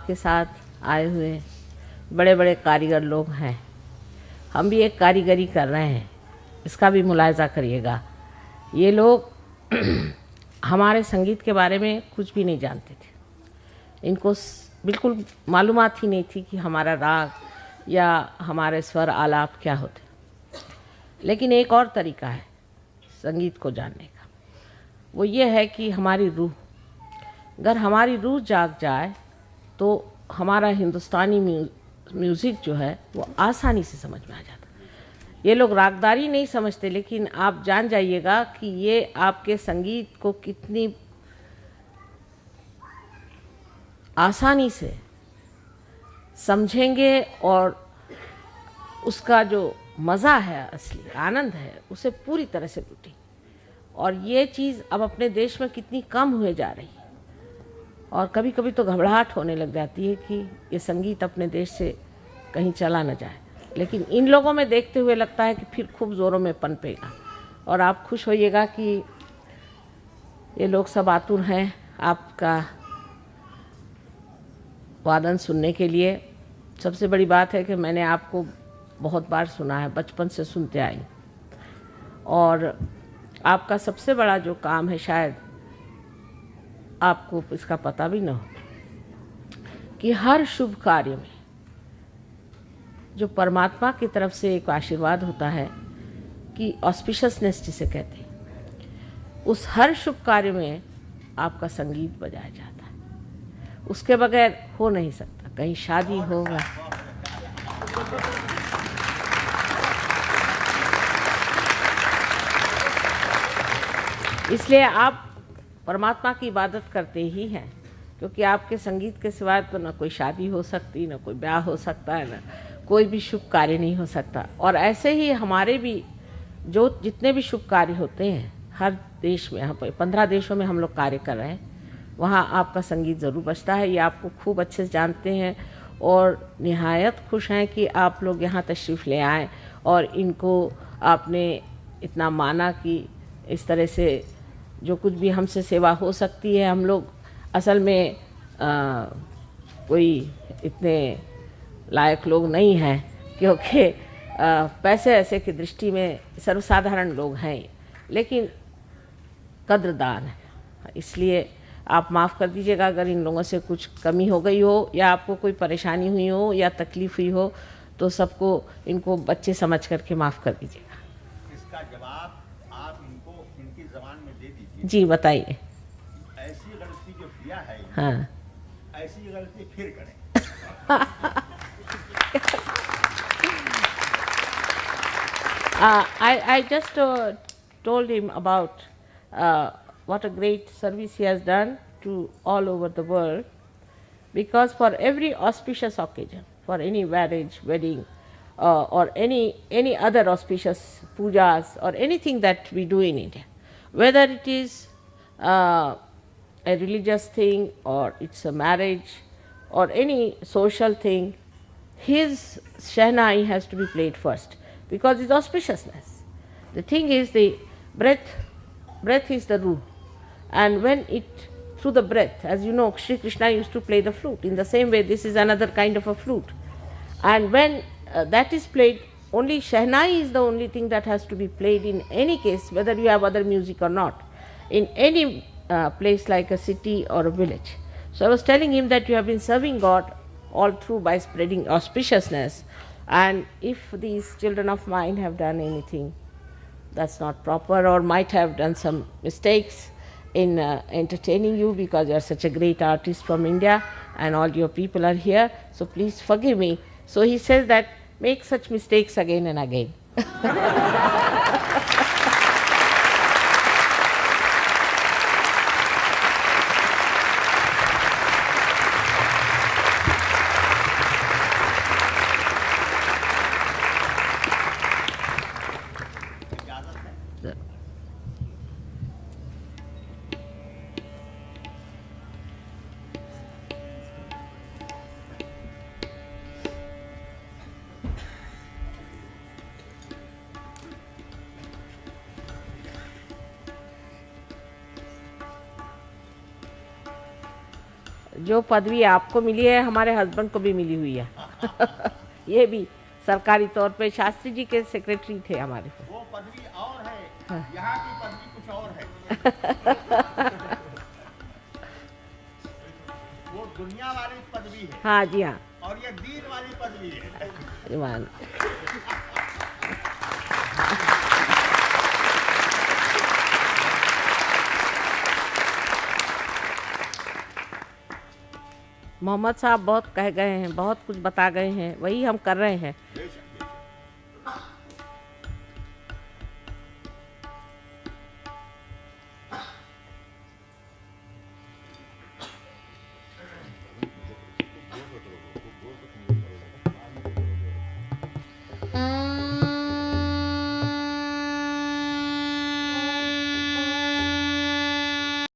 आपके साथ आए हुए बड़े बड़े कारीगर लोग हैं। हम भी एक कारीगरी कर रहे हैं, इसका भी मुलाहिजा करिएगा। ये लोग हमारे संगीत के बारे में कुछ भी नहीं जानते थे। इनको बिल्कुल मालूमात ही नहीं थी कि हमारा राग या हमारे स्वर आलाप क्या होते। लेकिन एक और तरीका है संगीत को जानने का, वो ये है कि हमारी रूह, अगर हमारी रूह जाग जाए तो हमारा हिंदुस्तानी म्यूज़िक जो है वो आसानी से समझ में आ जाता है। ये लोग रागदारी नहीं समझते, लेकिन आप जान जाइएगा कि ये आपके संगीत को कितनी आसानी से समझेंगे और उसका जो मज़ा है, असली आनंद है, उसे पूरी तरह से लूटेंगे। और ये चीज़ अब अपने देश में कितनी कम हुए जा रही है, और कभी कभी तो घबराहट होने लग जाती है कि ये संगीत अपने देश से कहीं चला न जाए। लेकिन इन लोगों में देखते हुए लगता है कि फिर खूब ज़ोरों में पनपेगा। और आप खुश होइएगा कि ये लोग सब आतुर हैं आपका वादन सुनने के लिए। सबसे बड़ी बात है कि मैंने आपको बहुत बार सुना है, बचपन से सुनते आई। और आपका सबसे बड़ा जो काम है, शायद आपको इसका पता भी न हो, कि हर शुभ कार्य में जो परमात्मा की तरफ से एक आशीर्वाद होता है कि ऑस्पिशियसनेस जिसे कहते हैं, उस हर शुभ कार्य में आपका संगीत बजाया जाता है। उसके बगैर हो नहीं सकता। कहीं शादी होगा, इसलिए आप परमात्मा की इबादत करते ही हैं, क्योंकि आपके संगीत के सिवाय तो न कोई शादी हो सकती, न कोई ब्याह हो सकता है, न कोई भी शुभ कार्य नहीं हो सकता। और ऐसे ही हमारे भी जो जितने भी शुभ कार्य होते हैं हर देश में, यहाँ पर 15 देशों में हम लोग कार्य कर रहे हैं, वहाँ आपका संगीत ज़रूर बजता है। ये आपको खूब अच्छे से जानते हैं और निहायत खुश हैं कि आप लोग यहाँ तशरीफ़ ले आएँ और इनको आपने इतना माना कि इस तरह से जो कुछ भी हमसे सेवा हो सकती है। हम लोग असल में कोई इतने लायक लोग नहीं हैं, क्योंकि पैसे ऐसे की दृष्टि में सर्वसाधारण लोग हैं, लेकिन कद्रदान है। इसलिए आप माफ़ कर दीजिएगा अगर इन लोगों से कुछ कमी हो गई हो या आपको कोई परेशानी हुई हो या तकलीफ़ हुई हो, तो सबको इनको बच्चे समझ करके माफ़ कर दीजिएगा। इसका जवाब आप इनको इनकी ज़बान में दे दीजिए। जी बताइए। ऐसी गलती जो किया है, हाँ, ऐसी गलती फिर करें। I just told him about what a great service he has done to all over the world, because for every auspicious occasion, for any marriage, wedding, or any other auspicious pujas or anything that we do in India, whether it is a religious thing or it's a marriage or any social thing, his Shehnai has to be played first, because it's auspiciousness. The thing is, the breath is the ruh, and when it, through the breath, as you know, Sri Krishna used to play the flute. In the same way, this is another kind of a flute. And when that is played, only Shehnai is the only thing that has to be played in any case, whether you have other music or not, in any place like a city or a village. So I was telling him that you have been serving God all through by spreading auspiciousness, and if these children of mine have done anything that's not proper or might have done some mistakes in entertaining you, because you are such a great artist from India and all your people are here, so please forgive me. So he says that make such mistakes again and again. जो पदवी आपको मिली है हमारे husband को भी मिली हुई है। ये भी सरकारी तौर पे शास्त्री जी के सेक्रेटरी थे हमारे। वो पदवी और है, हाँ। यहाँ की पदवी कुछ और है। वो दुनिया वाली पदवी है हाँ जी हाँ। और ये दीन वाली पदवी है। ईमान। मोहम्मद साहब बहुत कह गए हैं, बहुत कुछ बता गए हैं, वही हम कर रहे हैं।